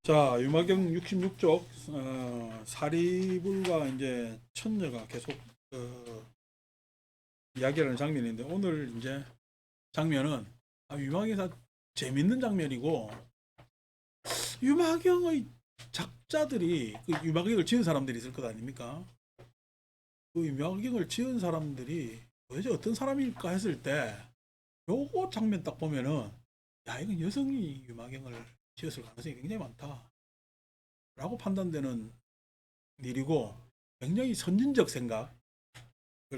자, 유마경 66쪽 사리불과 이제 천녀가 계속 이야기하는 장면인데, 오늘 이제 장면은 유마경에서 재밌는 장면이고, 유마경의 작자들이 그 유마경을 지은 사람들이 있을 것 아닙니까? 그 유마경을 지은 사람들이 도대체 어떤 사람일까 했을 때, 요거 장면 딱 보면은 야, 이건 여성이 유마경을 지었을 가능성이 굉장히 많다 라고 판단되는 일이고, 굉장히 선진적 생각을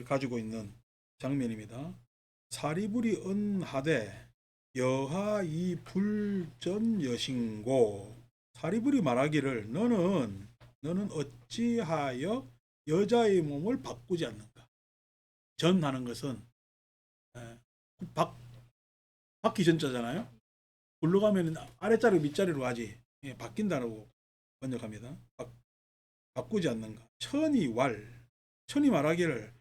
가지고 있는 장면입니다. 사리불이 은하되 여하이 불전 여신고. 사리불이 말하기를 너는 어찌하여 여자의 몸을 바꾸지 않는가. 전하는 것은 바, 바뀌 전자잖아요. 굴러가면 아래자리 밑자리로 가지. 바뀐다고 번역합니다. 바꾸지 않는가. 천이 말하기를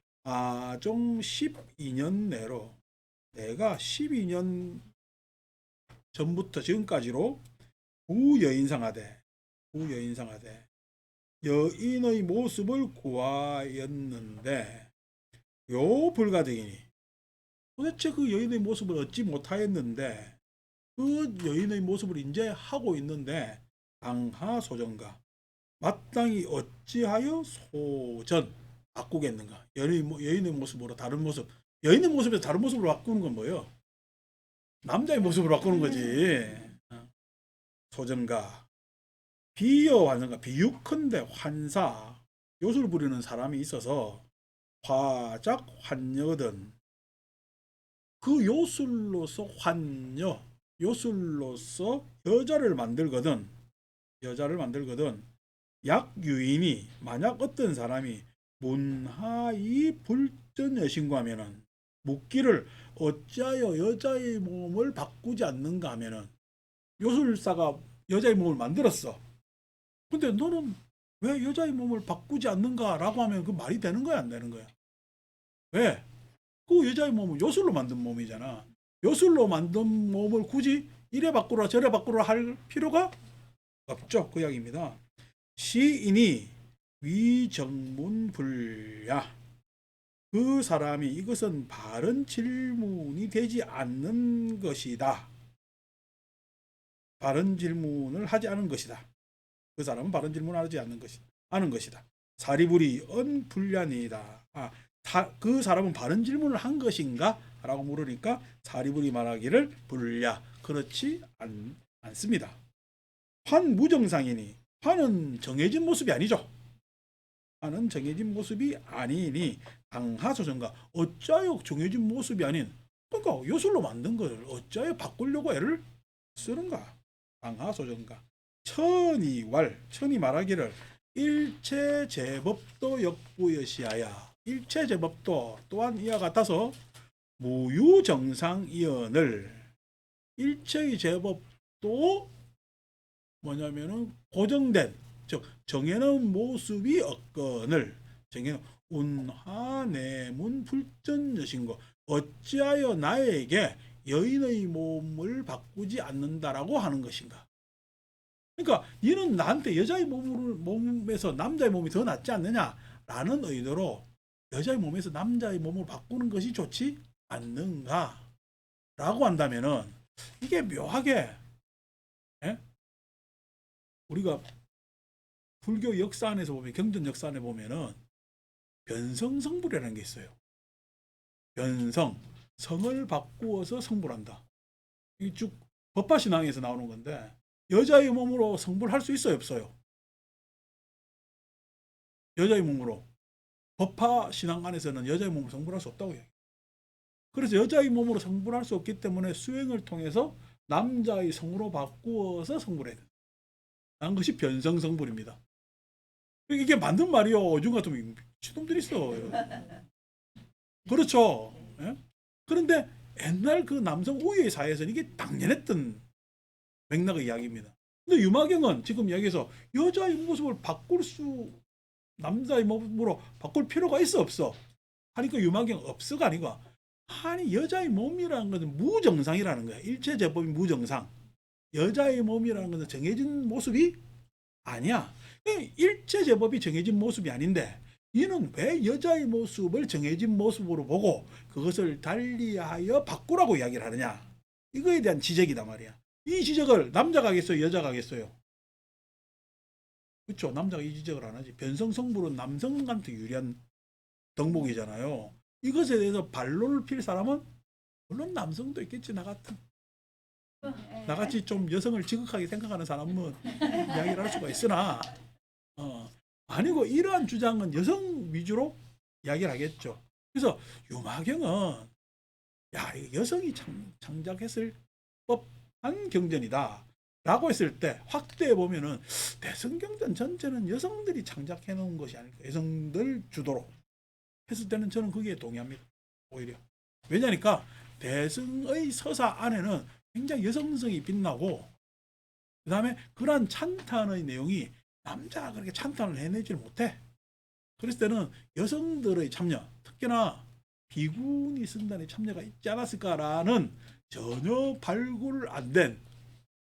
좀 12년 내로 내가 12년 전부터 지금까지로 부여인상하되 여인의 모습을 구하였는데 요 불가등이니. 도대체 그 여인의 모습을 얻지 못하였는데 그 여인의 모습을 이제 하고 있는데 당하소전가 마땅히 어찌하여 소전 바꾸겠는가. 여인의 모습으로 다른 모습, 여인의 모습에서 다른 모습으로 바꾸는 건 뭐예요? 남자의 모습으로 바꾸는 거지. 소전가 비여 환상가, 비유컨대 환사, 요술 부리는 사람이 있어서 화작 환여든, 그 요술로서 요술로서 여자를 만들거든 약유인이, 만약 어떤 사람이 문하이 불전 여신과 하면은, 묻기를 어찌하여 여자의 몸을 바꾸지 않는가 하면은, 요술사가 여자의 몸을 만들었어. 근데 너는 왜 여자의 몸을 바꾸지 않는가라고 하면 그 말이 되는 거야, 안 되는 거야? 왜? 그 여자의 몸은 요술로 만든 몸이잖아. 요술로 만든 몸을 굳이 이래 바꾸라 저래 바꾸라 할 필요가 없죠. 그 이야기입니다. 시인이 위정문불야, 그 사람이 이것은 바른 질문이 되지 않는 것이다. 바른 질문을 하지 않은 것이다. 그 사람은 바른 질문을 하지 않은 것이다. 사리불이 언불야니다. 그 사람은 바른 질문을 한 것인가? 라고 물으니까 사리불이 말하기를 불야, 그렇지 않습니다. 환무정상이니, 환은 정해진 모습이 아니죠. 환은 정해진 모습이 아니니 당하소전가, 어찌하여 정해진 모습이 아닌, 그러니까 요술로 만든 것을 어찌하여 바꾸려고 애를 쓰는가. 당하소전가 천이 말하기를 일체 제법도 역부여시하야, 일체 제법도 또한 이와 같아서 무유정상이언을, 일체의 제법도 뭐냐면은 고정된, 즉 정해놓은 모습이 없거늘, 정해놓은 운하내문 불전여신고, 어찌하여 나에게 여인의 몸을 바꾸지 않는다라고 하는 것인가. 그러니까 이는 나한테 여자의 몸에서 남자의 몸이 더 낫지 않느냐라는 의도로 여자의 몸에서 남자의 몸을 바꾸는 것이 좋지 않는가라고 한다면은, 이게 묘하게, 예? 우리가 불교 역사 안에서 보면, 경전 역사 안에 보면은 변성성불이라는 게 있어요. 성을 바꾸어서 성불한다. 이 쭉 법화신앙에서 나오는 건데, 여자의 몸으로 성불할 수 있어요, 없어요? 여자의 몸으로. 법화신앙 안에서는 여자의 몸으로 성불할 수 없다고 해요. 그래서 여자의 몸으로 성불할 수 없기 때문에 수행을 통해서 남자의 성으로 바꾸어서 성불해야 된다. 라는 것이 변성성불입니다. 이게 맞는 말이요. 요즘 같으면 미친놈들이 있어. 그렇죠. 예? 그런데 옛날 그 남성 우유의 사회에서는 이게 당연했던 맥락의 이야기입니다. 근데 유마경은 지금 이야기에서 여자의 모습을 남자의 몸으로 바꿀 필요가 있어, 없어? 하니까 유마경 없어가 아니고, 아니 여자의 몸이라는 것은 무정상이라는 거야. 일체제법이 무정상. 여자의 몸이라는 것은 정해진 모습이 아니야. 일체 제법이 정해진 모습이 아닌데 이는 왜 여자의 모습을 정해진 모습으로 보고 그것을 달리하여 바꾸라고 이야기를 하느냐. 이거에 대한 지적이다 말이야. 이 지적을 남자가 하겠어요? 여자가 하겠어요? 그렇죠. 남자가 이 지적을 안 하지. 변성 성불은 남성한테 유리한 덕목이잖아요. 이것에 대해서 반론을 필 사람은 물론 남성도 있겠지. 나같이 좀 여성을 지극하게 생각하는 사람은 이야기를 할 수가 있으나 아니고 이러한 주장은 여성 위주로 이야기를 하겠죠. 그래서 유마경은 여성이 창작했을 법한 경전이다 라고 했을 때 확대해 보면은 대성경전 전체는 여성들이 창작해 놓은 것이 아닐까. 여성들 주도로 했을 때는 저는 거기에 동의합니다. 오히려 왜냐니까 대승의 서사 안에는 굉장히 여성성이 빛나고 그 다음에 그러한 찬탄의 내용이 남자가 그렇게 찬탄을 해내질 못해. 그랬을 때는 여성들의 참여, 특히나 비군이 쓴다는 참여가 있지 않았을까라는 전혀 발굴 안 된,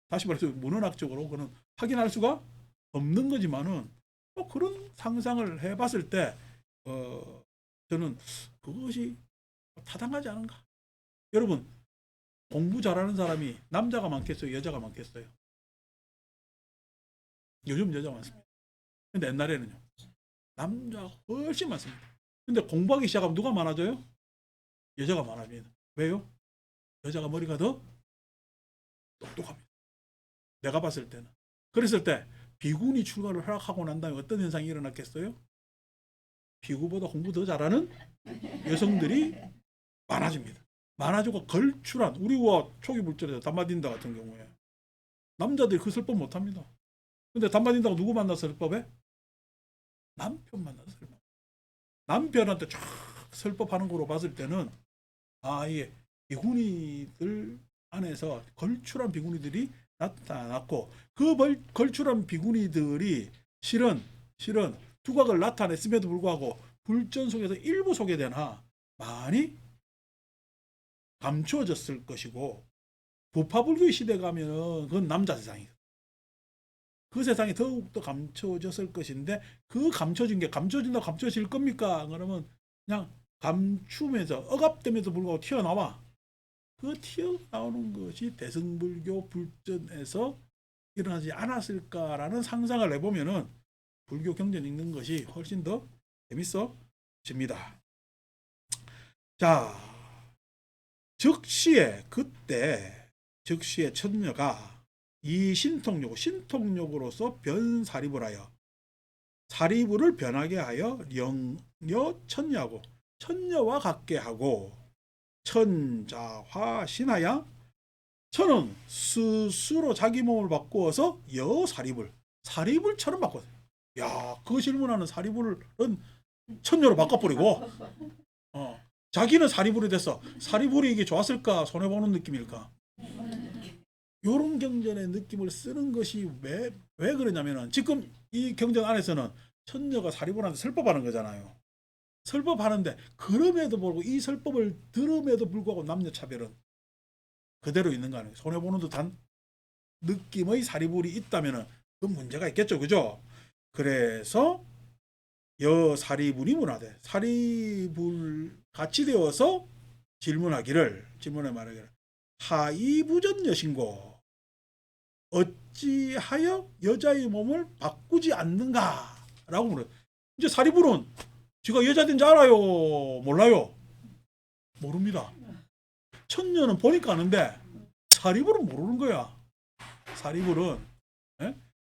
다시 말해서 문헌학적으로 그는 확인할 수가 없는 거지만은 그런 상상을 해봤을 때 저는 그것이 타당하지 않은가. 여러분, 공부 잘하는 사람이 남자가 많겠어요? 여자가 많겠어요? 요즘 여자가 많습니다. 근데 옛날에는요. 남자가 훨씬 많습니다. 근데 공부하기 시작하면 누가 많아져요? 여자가 많아집니다. 왜요? 여자가 머리가 더 똑똑합니다. 내가 봤을 때는. 그랬을 때 비군이 출가를 허락하고 난 다음에 어떤 현상이 일어났겠어요? 비구보다 공부 더 잘하는 여성들이 많아집니다. 많아지고 걸출한 우리와 초기 물질에서 담마딘다 같은 경우에 남자들이 그 설법 못합니다. 근데 담마딘다가 누구 만나서 설법해? 남편 만나서 설법. 남편한테 쫙 설법하는 거로 봤을 때는 이게 비구니들 안에서 걸출한 비구니들이 나타났고 그 걸출한 비구니들이 실은 두각을 나타냈음에도 불구하고 불전 속에서 일부 소개되나 많이 감추어졌을 것이고 부파불교의 시대 가면은 그건 남자 세상이에요. 그 세상이 더욱더 감춰졌을 것인데 그 감춰진 게 감춰진다고 감춰질 겁니까? 그러면 그냥 감추면서 억압됨에도 불구하고 튀어나와. 그 튀어나오는 것이 대승불교 불전에서 일어나지 않았을까라는 상상을 해보면은 불교 경전 읽는 것이 훨씬 더 재밌어집니다. 자, 즉시에 천녀가 이 신통력으로서 변사립을 하여 사리부를 변하게 하여 영여 천녀하고 천녀와 같게 하고 천자화 신하야 천은 스스로 자기 몸을 바꾸어서 사리불처럼 바꿨어요. 그 질문하는 사리불은 천녀로 바꿔버리고 자기는 사리불이 됐어. 사리불이 이게 좋았을까? 손해보는 느낌일까? 요런 경전의 느낌을 쓰는 것이 왜 그러냐면은 지금 이 경전 안에서는 천녀가 사리불한테 설법하는 거잖아요. 설법하는데 그럼에도 불구하고 이 설법을 들음에도 불구하고 남녀 차별은 그대로 있는 거 아니에요. 손해보는 듯한 느낌의 사리불이 있다면은 그 문제가 있겠죠. 그죠? 그래서 사리불이 문화돼. 사리불 같이 되어서 질문에 말하기를 하이부전 여신고 어찌하여 여자의 몸을 바꾸지 않는가? 라고 물어요. 이제 사리불은 지가 여자된지 알아요? 몰라요? 모릅니다. 천녀는 보니까 아는데 사리불은 모르는 거야. 사리불은.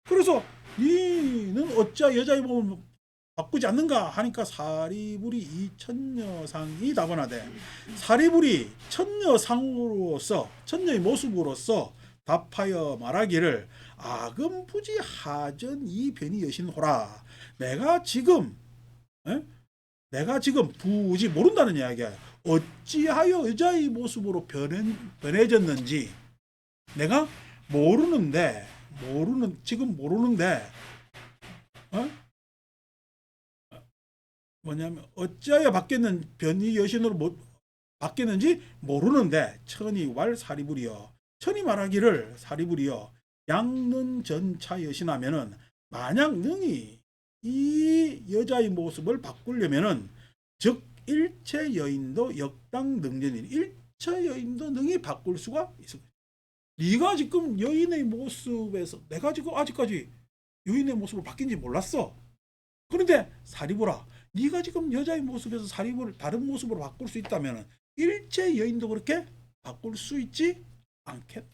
그래서 니는 어찌하여 여자의 몸을 바꾸지 않는가 하니까 사리불이 이 천녀상이 답변하되 사리불이 천녀상으로서 천녀의 모습으로서 답하여 말하기를 아금부지 하전 이 변이 여신호라. 내가 지금 부지 모른다는 이야기야. 어찌하여 여자의 모습으로 변해졌는지 내가 지금 모르는데 뭐냐면 어찌하여 변이 여신으로 바뀌었는지 모르는데 천이왈 사리불이여 천이 말하기를 사리불이여 양는 전차 여신하면은 만약 능히 이 여자의 모습을 바꾸려면은 즉 일체 여인도 역당 능전이니 일체 여인도 능히 바꿀 수가 있어. 네가 지금 여인의 모습에서 내가 지금 아직까지 여인의 모습을 바뀐지 몰랐어. 그런데 사리불아, 네가 지금 여자의 모습에서 사리불을 다른 모습으로 바꿀 수 있다면 일체 여인도 그렇게 바꿀 수 있지 않겠다.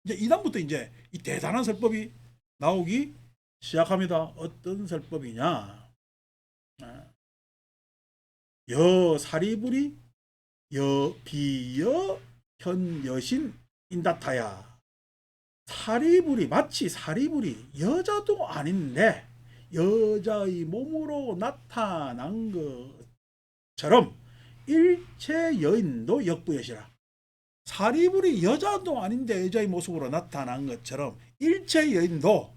이제 이다음부터 이제 이 대단한 설법이 나오기 시작합니다. 어떤 설법이냐? 여 사리불이 여 비여 현 여신 인다타야. 사리불이 마치 사리불이 여자도 아닌데 여자의 몸으로 나타난 것처럼 일체 여인도 역부여시라. 사리불이 여자도 아닌데 여자의 모습으로 나타난 것처럼 일체 여인도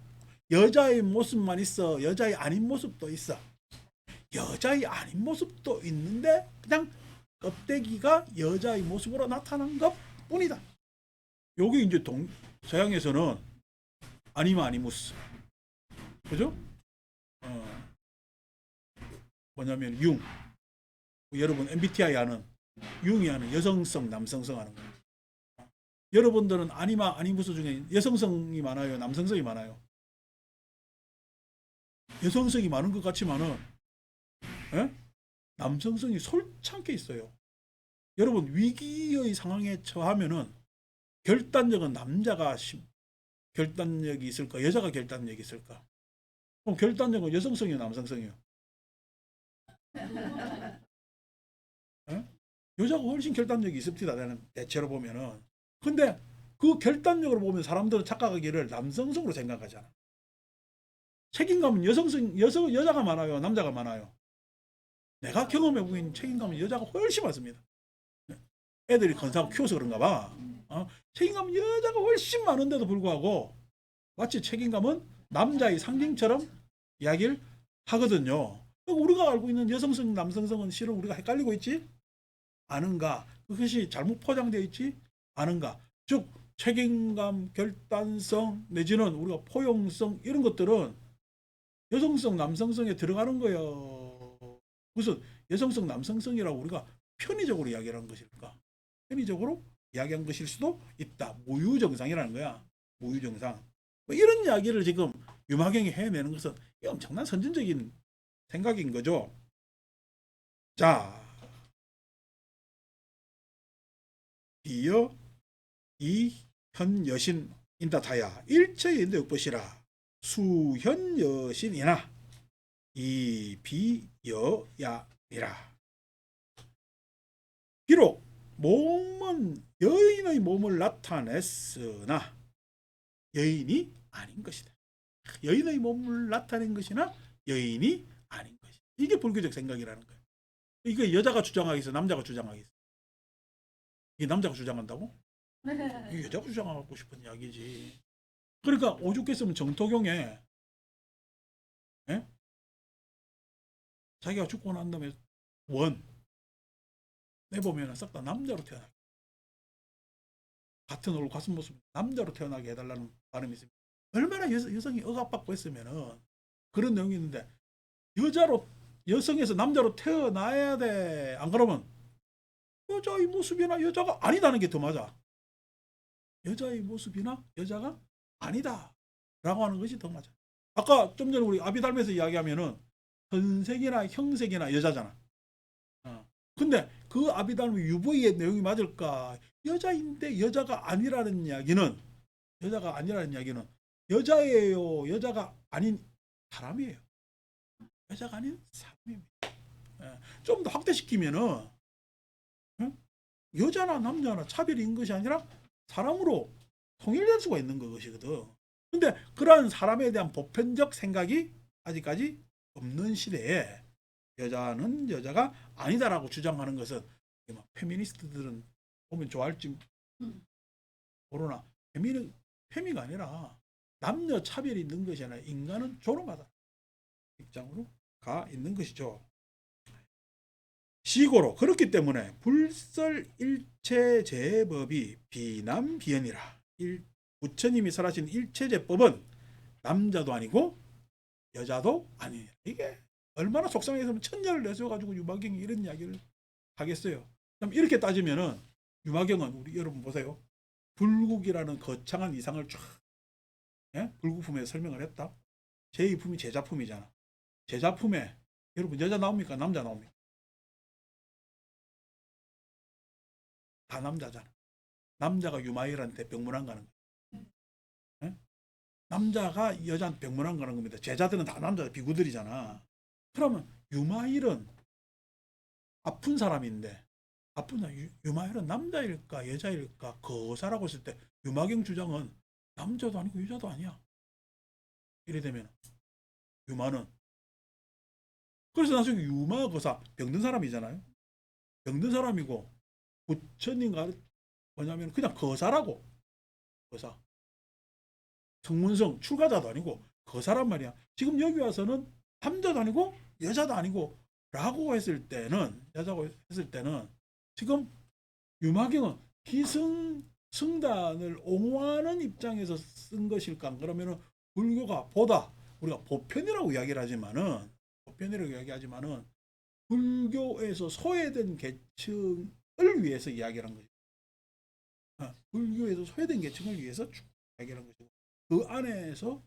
여자의 모습만 있어 여자의 아닌 모습도 있어. 여자의 아닌 모습도 있는데 그냥 껍데기가 여자의 모습으로 나타난 것 뿐이다. 요게 이제 서양에서는 아니마 아니무스, 그죠? 뭐냐면 융, 여러분 MBTI 하는 융이 하는 여성성 남성성 하는 거예요. 여러분들은 아니마 아니무스 중에 여성성이 많아요, 남성성이 많아요? 여성성이 많은 것 같지만은 남성성이 솔창게 있어요. 여러분 위기의 상황에 처하면은 결단력은 남자가 결단력이 있을까, 여자가 결단력이 있을까? 그럼 결단력은 여성성이요, 남성성이요? 여자가 훨씬 결단력이 있습니다. 나는 대체로 보면은. 근데 그 결단력으로 보면 사람들은 착각하기를 남성성으로 생각하잖아. 책임감은 여자가 많아요, 남자가 많아요? 내가 경험해 보기엔 책임감은 여자가 훨씬 많습니다. 애들이 건사하고 키워서 그런가 봐. 책임감은 여자가 훨씬 많은데도 불구하고 마치 책임감은 남자의 상징처럼 이야기를 하거든요. 우리가 알고 있는 여성성, 남성성은 실은 우리가 헷갈리고 있지 않은가? 그것이 잘못 포장되어 있지 않은가? 즉 책임감, 결단성 내지는 우리가 포용성 이런 것들은 여성성, 남성성에 들어가는 거예요. 무슨 여성성, 남성성이라고 우리가 편의적으로 이야기하는 것일까? 편의적으로 이야기한 것일 수도 있다. 무유정상이라는 거야. 무유정상. 뭐 이런 이야기를 지금 유마경이 해내는 것은 엄청난 선진적인 생각인 거죠. 자, 이어 이 현 여신 인다타야 일체인도 역보시라 수현 여신이나 이 비여야니라. 비록 몸은 여인의 몸을 나타냈으나 여인이 아닌 것이다. 여인의 몸을 나타낸 것이나 여인이 아닌 것이다. 이게 불교적 생각이라는 거예요. 이게 여자가 주장하겠어, 남자가 주장하겠어? 이게 남자가 주장한다고? 이게 여자가 주장하고 싶은 이야기지. 그러니까 오죽했으면 정토경에 자기가 죽고 난 다음에 원 내보면 싹 다 남자로 태어나. 같은 얼굴 같은 모습 남자로 태어나게 해달라는 바람이 있습니다. 얼마나 여성이 억압받고 있으면은 그런 내용이 있는데 여성에서 남자로 태어나야 돼. 안 그러면 여자의 모습이나 여자가 아니다는 게 더 맞아. 여자의 모습이나 여자가 아니다 라고 하는 것이 더 맞아. 아까 좀 전에 우리 아비달면서 이야기하면은 선생이나 형색이나 여자잖아. 근데 그 아비달미 유보의 내용이 맞을까? 여자인데 여자가 아니라는 이야기는 여자예요. 여자가 아닌 사람이에요. 여자가 아닌 사람입니다. 좀 더 확대시키면은 여자나 남자나 차별이 있는 것이 아니라 사람으로 통일될 수가 있는 것이거든. 근데 그러한 사람에 대한 보편적 생각이 아직까지 없는 시대에 여자는 여자가 아니다라고 주장하는 것은 페미니스트들은 보면 좋아할지 모르나 페미가 아니라 남녀 차별이 있는 것이 아니라 인간은 존엄하다 입장으로 가 있는 것이죠. 시고로 그렇기 때문에 불설일체제법이 비남비연이라. 부처님이 설하신 일체제법은 남자도 아니고 여자도 아니에요. 이게 얼마나 속상해서 천년을 내세워가지고 유마경이 이런 이야기를 하겠어요. 그럼 이렇게 따지면은 유마경은 우리 여러분 보세요. 불국이라는 거창한 이상을 쫙 불국품에 설명을 했다. 제2품이 제자품이잖아. 제자품에 여러분 여자 나옵니까? 남자 나옵니까? 다 남자잖아. 남자가 유마일한테 병문안 가는 거야. 예? 남자가 여자한테 병문안 가는 겁니다. 제자들은 다 남자 비구들이잖아. 그러면 유마일은 아픈 사람인데 유마일은 남자일까 여자일까 거사라고 했을 때 유마경 주장은 남자도 아니고 여자도 아니야. 이래 되면 유마는 그래서 나중에 유마 거사 병든 사람이잖아요. 병든 사람이고 부처님과 뭐냐면 그냥 거사라고. 거사 성문성 출가자도 아니고 거사란 말이야. 지금 여기 와서는 남자도 아니고 여자도 아니고 라고 했을 때는 여자고 했을 때는 지금 유마경은 기승승단을 옹호하는 입장에서 쓴 것일까? 그러면은 불교가 보다 우리가 보편이라고 이야기하지만은 불교에서 소외된 계층을 위해서 이야기를 한 거죠. 불교에서 소외된 계층을 위해서 쭉 이야기를 한 것이고 그 안에서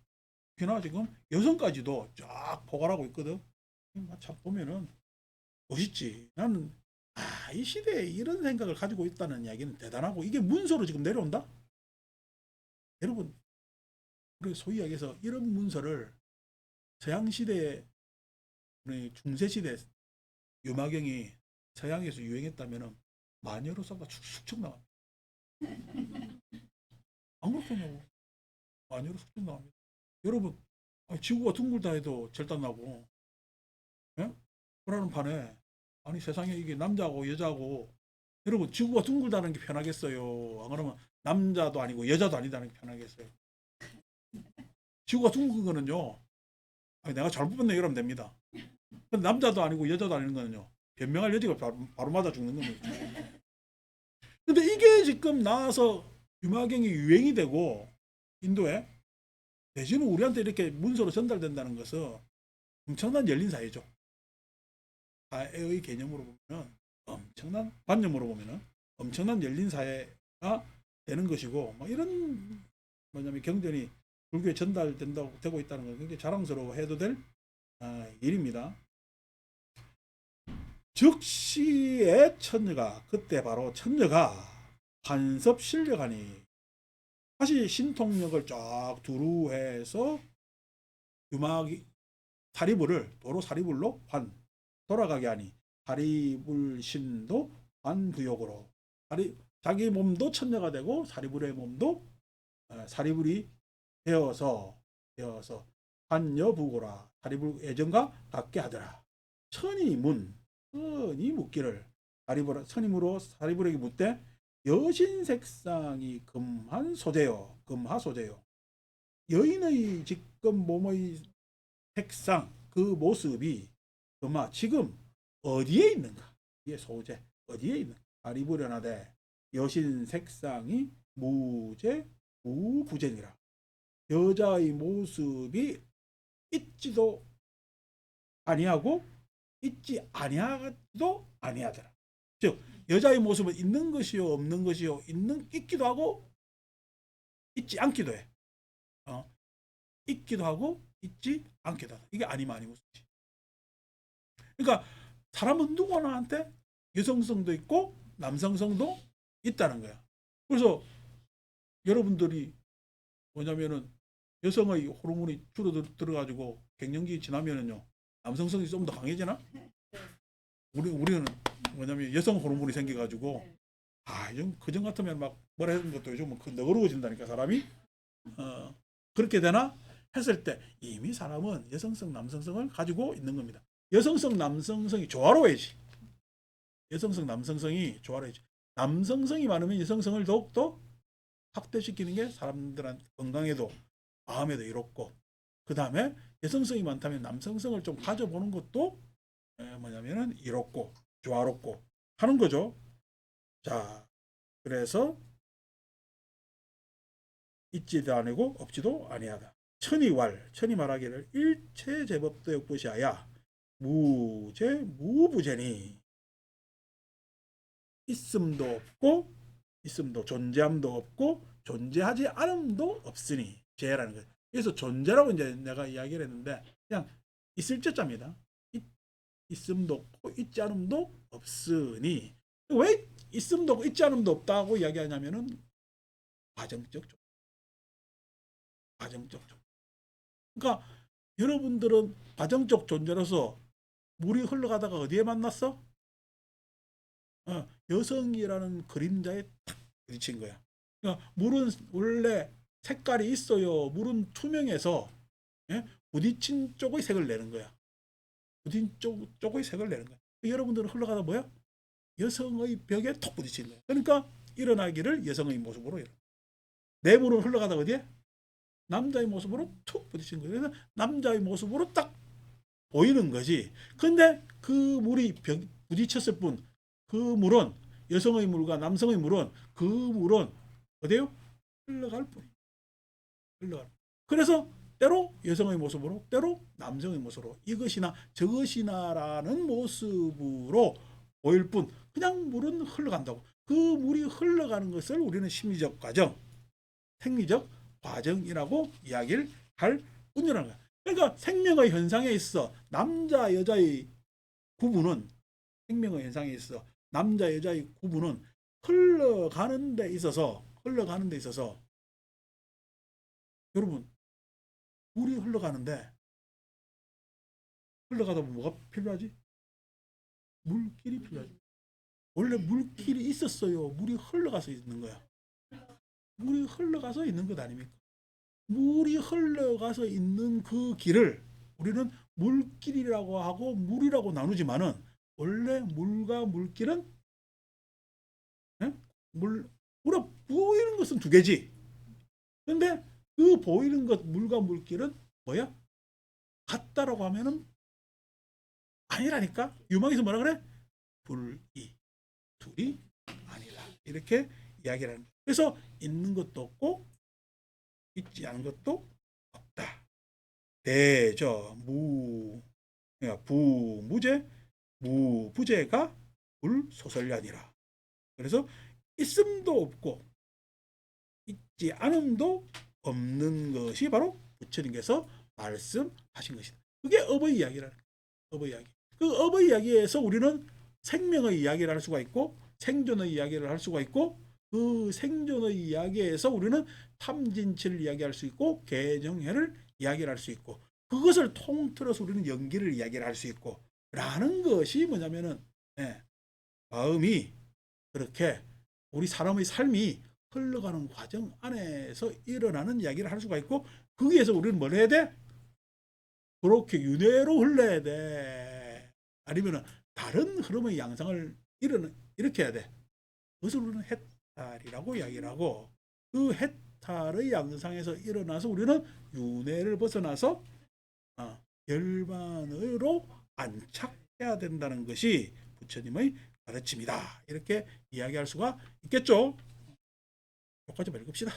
특히나 지금 여성까지도 쫙 포괄하고 있거든. 참 보면은 멋있지. 나는 이 시대에 이런 생각을 가지고 있다는 이야기는 대단하고 이게 문서로 지금 내려온다? 여러분 우리 소위 이야기해서 이런 문서를 서양시대에 우리 중세시대 유마경이 서양에서 유행했다면 마녀로 싹다 축축 나와. 안 그렇겠냐고. 마녀로 축축 나옵니다. 여러분 지구가 둥글다 해도 절단 나고 예? 그러는 판에 아니 세상에 이게 남자고 여자고 여러분 지구가 둥글다는 게 편하겠어요? 안 그러면 남자도 아니고 여자도 아니다는 게 편하겠어요? 지구가 둥근 거는요. 아니, 내가 잘못 봤네 이러면 됩니다. 남자도 아니고 여자도 아닌 거는요. 변명할 여지가 바로 맞아 죽는 겁니다. 근데 이게 지금 나와서 유마경이 유행이 되고 인도에 내지는 우리한테 이렇게 문서로 전달된다는 것은 엄청난 열린 사회죠. 사회의 개념으로 보면 엄청난 관념으로 보면은 엄청난 열린 사회가 되는 것이고 뭐 이런 뭐냐면 경전이 불교에 전달된다고 되고 있다는 건 굉장히 자랑스러워 해도 될 일입니다. 즉시의 천녀가 그때 바로 천녀가 한섭 실려가니 다시 신통력을 쫙 두루해서 유마기 사리불을 도로 사리불로 돌아가게 하니 사리불신도 환부욕으로 자기 몸도 천녀가 되고 사리불의 몸도 사리불이 되어서 환여부고라 사리불 예전과 같게 하더라. 천이 묻기를 천이므로 사리불에게 묻되 여신색상이 금하소재요. 여인의 지금 몸의 색상 그 모습이 지금 어디에 있는가? 이게 소재 어디에 있는가? 사리불연하되 여신 색상이 무부재니라. 여자의 모습이 있지도 아니하고 있지 아니하지도 아니하더라. 즉 여자의 모습은 있는 것이요 없는 것이요 있기도 하고 있지 않기도 해. 있기도 하고 있지 않기도 하다. 이게 아니면 아니고지. 그러니까 사람은 누구나한테 여성성도 있고 남성성도 있다는 거야. 그래서 여러분들이 뭐냐면은 여성의 호르몬이 줄어들어가지고 갱년기 지나면은요 남성성이 좀 더 강해지나? 우리는 뭐냐면 여성 호르몬이 생겨가지고 요즘 그전 같으면 막 뭐라 하는 것도 요즘은 너그러워진다니까 사람이 그렇게 되나 했을 때 이미 사람은 여성성 남성성을 가지고 있는 겁니다. 여성성 남성성이 조화로워야지. 여성성 남성성이 조화로워야지. 남성성이 많으면 여성성을 더욱더 확대시키는 게 사람들한테 건강에도 마음에도 이롭고 그 다음에 여성성이 많다면 남성성을 좀 가져보는 것도 뭐냐면은 이롭고 조화롭고 하는 거죠. 자, 그래서 있지도 아니고 없지도 아니하다. 천이 말하기를 일체 제법도 역부시하야 무제 무부제니 있음도 없고 있음도 존재함도 없고 존재하지 않음도 없으니 제라는 거예요. 그래서 존재라고 이제 내가 이야기를 했는데 그냥 있을 자입니다. 있음도 없고 있지 않음도 없으니 왜 있음도 없고 있지 않음도 없다고 이야기하냐면은 과정적 그러니까 여러분들은 과정적 존재로서 물이 흘러가다가 어디에 만났어? 여성이라는 그림자에 탁 부딪힌 거야. 그러니까 물은 원래 색깔이 있어요. 물은 투명해서 예? 부딪힌 쪽의 색을 내는 거야. 부딪힌 쪽의 색을 내는 거야. 여러분들은 흘러가다 뭐야? 여성의 벽에 톡 부딪힌 거야. 그러니까 일어나기를 여성의 모습으로 일어나. 내 물은 흘러가다 어디에? 남자의 모습으로 툭 부딪힌 거예요. 그래서 남자의 모습으로 딱 보이는 거지. 근데 그 물이 부딪혔을 뿐, 그 물은 여성의 물과 남성의 물은 그 물은 어디요? 흘러갈 뿐. 흘러갈. 그래서 때로 여성의 모습으로, 때로 남성의 모습으로 이것이나 저것이나라는 모습으로 보일 뿐, 그냥 물은 흘러간다고. 그 물이 흘러가는 것을 우리는 심리적 과정, 생리적 과정이라고 이야기를 할 뿐이라는 거야. 그러니까 생명의 현상에 있어 남자 여자의 구분은 생명의 현상에 있어 남자 여자의 구분은 흘러가는 데 있어서 여러분 물이 흘러가는데 흘러가다 보면 뭐가 필요하지? 물길이 필요하지. 원래 물길이 있었어요. 물이 흘러가서 있는 거야. 물이 흘러가서 있는 것 아닙니까? 물이 흘러가서 있는 그 길을 우리는 물길이라고 하고 물이라고 나누지만은 원래 물과 물길은 예? 물에 보이는 것은 두 개지. 근데 그 보이는 것 물과 물길은 뭐야? 같다라고 하면은 아니라니까. 유망에서 뭐라 그래? 불이 둘이 아니라 이렇게 이야기를 하는 거야. 그래서 있는 것도 없고 있지 않은 것도 없다. 대저 무 그러니까 부무제 무부제가 불소설량이라. 그래서 있음도 없고 있지 않음도 없는 것이 바로 부처님께서 말씀하신 것이다. 그게 업의 이야기라는 거예요. 업의 이야기. 그 업의 이야기에서 우리는 생명의 이야기를 할 수가 있고 생존의 이야기를 할 수가 있고 그 생존의 이야기에서 우리는 탐진치를 이야기할 수 있고 개정회를 이야기를 할 수 있고 그것을 통틀어서 우리는 연기를 이야기를 할 수 있고 라는 것이 뭐냐면은 마음이 그렇게 우리 사람의 삶이 흘러가는 과정 안에서 일어나는 이야기를 할 수가 있고 거기에서 우리는 뭘 해야 돼? 그렇게 윤회로 흘러야 돼. 아니면 다른 흐름의 양상을 일으켜야 돼. 그것을 우리는 해탈이라고 이야기를 하고 그 해탈의 양상에서 일어나서 우리는 윤회를 벗어나서 열반으로 안착해야 된다는 것이 부처님의 가르침이다. 이렇게 이야기할 수가 있겠죠. 여기까지 읽읍시다.